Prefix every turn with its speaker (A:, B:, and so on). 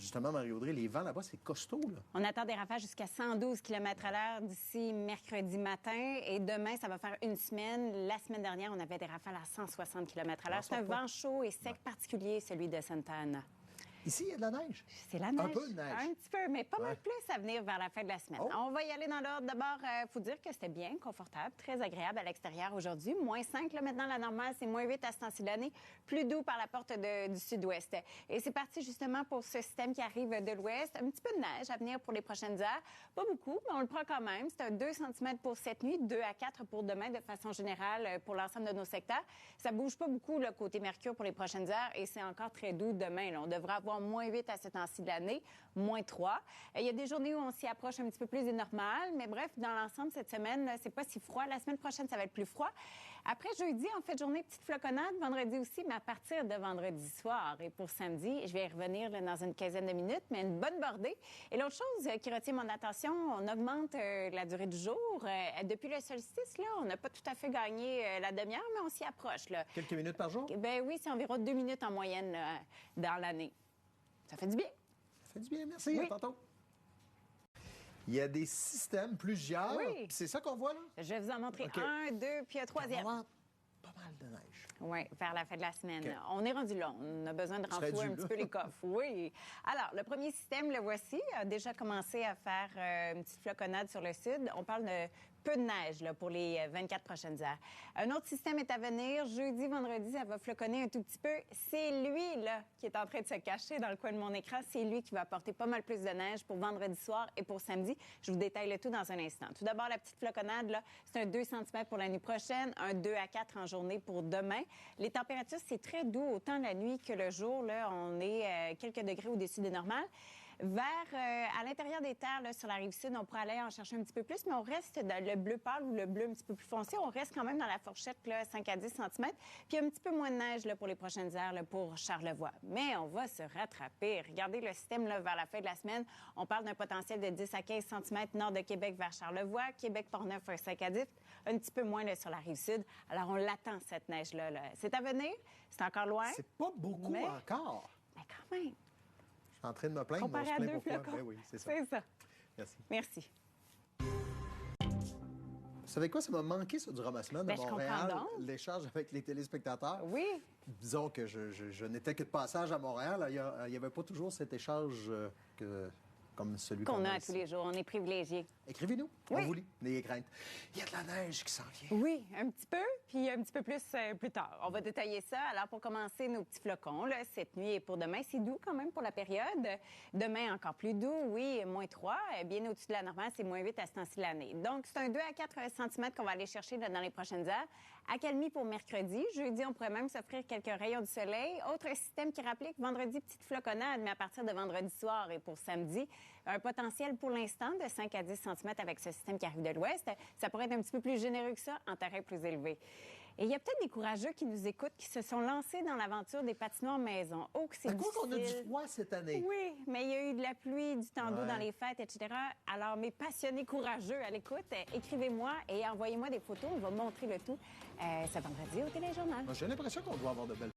A: justement, Marie-Audrey, les vents là-bas, c'est costaud, là.
B: On attend des rafales jusqu'à 112 km/h d'ici mercredi matin. Et demain, ça va faire une semaine. La semaine dernière, on avait des rafales à 160 km/h. C'est un vent chaud et sec particulier, celui de Santa Ana.
A: Ici, il y a de la neige.
B: C'est la neige.
A: Un peu de neige.
B: Un petit peu, mais pas mal plus à venir vers la fin de la semaine.
A: Oh.
B: On va y aller dans l'ordre. D'abord, il faut dire que c'était bien confortable, très agréable à l'extérieur aujourd'hui. -5, là, maintenant, la normale, c'est -8 à ce temps-ci de l'année. Plus doux par la porte du sud-ouest. Et c'est parti justement pour ce système qui arrive de l'ouest. Un petit peu de neige à venir pour les prochaines heures. Pas beaucoup, mais on le prend quand même. C'est un 2 cm pour cette nuit, 2 à 4 pour demain de façon générale pour l'ensemble de nos secteurs. Ça bouge pas beaucoup, le côté Mercure pour les prochaines heures et c'est encore très doux demain. Là. On devrait avoir -8 à ce temps-ci de l'année, -3. Il y a des journées où on s'y approche un petit peu plus des normales, mais bref, dans l'ensemble, cette semaine, c'est pas si froid. La semaine prochaine, ça va être plus froid. Après jeudi, en fait, journée petite floconnade. Vendredi aussi, mais à partir de vendredi soir. Et pour samedi, je vais y revenir là, dans une quinzaine de minutes, mais une bonne bordée. Et l'autre chose qui retient mon attention, on augmente la durée du jour. Depuis le solstice, là, on n'a pas tout à fait gagné la demi-heure, mais on s'y approche. Là.
A: Quelques minutes par jour?
B: Ben oui, c'est environ 2 minutes en moyenne là, dans l'année. Ça fait du bien.
A: Ça fait du bien, merci.
B: Oui.
A: À tantôt. Il y a des systèmes, plusieurs.
B: Oui.
A: C'est ça qu'on voit, là?
B: Je vais vous en montrer un, deux, puis un troisième.
A: Pas mal de neige.
B: Oui, vers la fin de la semaine.
A: Okay.
B: On est rendu là. On a besoin de renflouer un petit peu les coffres. Oui. Alors, le premier système, le voici, a déjà commencé à faire une petite floconnade sur le sud. On parle de peu de neige là, pour les 24 prochaines heures. Un autre système est à venir. Jeudi, vendredi, ça va floconner un tout petit peu. C'est lui là qui est en train de se cacher dans le coin de mon écran. C'est lui qui va apporter pas mal plus de neige pour vendredi soir et pour samedi. Je vous détaille le tout dans un instant. Tout d'abord, la petite floconnade, là, c'est un 2 cm pour la nuit prochaine, un 2 à 4 en journée pour demain. Les températures, c'est très doux, autant la nuit que le jour. Là, on est quelques degrés au-dessus des normales. À l'intérieur des terres, là, sur la rive sud, on pourrait aller en chercher un petit peu plus, mais on reste dans le bleu pâle ou le bleu un petit peu plus foncé. On reste quand même dans la fourchette, là, 5 à 10 cm. Puis un petit peu moins de neige là, pour les prochaines heures là, pour Charlevoix. Mais on va se rattraper. Regardez le système là, vers la fin de la semaine. On parle d'un potentiel de 10 à 15 cm nord de Québec vers Charlevoix. Québec-Portneuf, un 5 à 10. Un petit peu moins là, sur la rive sud. Alors, on l'attend, cette neige-là. Là. C'est à venir. C'est encore loin.
A: C'est pas beaucoup encore.
B: Mais quand même.
A: Je suis en train de me plaindre.
B: Comparé à 2 flocons.
A: Ben oui, c'est ça.
B: C'est ça.
A: Merci.
B: Merci.
A: Vous savez quoi? Ça m'a manqué, ça, du ramassement de Montréal. L'échange avec les téléspectateurs.
B: Oui.
A: Disons que je n'étais que de passage à Montréal. Il n'y avait pas toujours cet échange comme celui
B: qu'on a
A: ici.
B: tous les jours. On est privilégiés.
A: Écrivez-nous.
B: Oui.
A: On vous lit. N'ayez crainte. Il y a de la neige qui s'en vient.
B: Oui, un petit peu, puis un petit peu plus plus tard. On va détailler ça. Alors, pour commencer, nos petits flocons, là, cette nuit et pour demain, c'est doux quand même pour la période. Demain, encore plus doux, oui, -3. Bien au-dessus de la normale, c'est -8 à ce temps-ci de l'année. Donc, c'est un 2 à 4 cm qu'on va aller chercher là, dans les prochaines heures. Accalmie pour mercredi. Jeudi, on pourrait même s'offrir quelques rayons de soleil. Autre système qui rappelait que vendredi, petite floconnade, mais à partir de vendredi soir et pour samedi, un potentiel pour l'instant de 5 à 10 cm avec ce système qui arrive de l'ouest. Ça pourrait être un petit peu plus généreux que ça en terrain plus élevé. Et il y a peut-être des courageux qui nous écoutent, qui se sont lancés dans l'aventure des patinoires maison. Oh, que c'est difficile.
A: À cause qu'on a du froid cette année.
B: Oui, mais il y a eu de la pluie, du temps d'eau dans les fêtes, etc. Alors, mes passionnés courageux à l'écoute, écrivez-moi et envoyez-moi des photos. On va montrer le tout ce vendredi au Téléjournal.
A: J'ai l'impression qu'on doit avoir de belles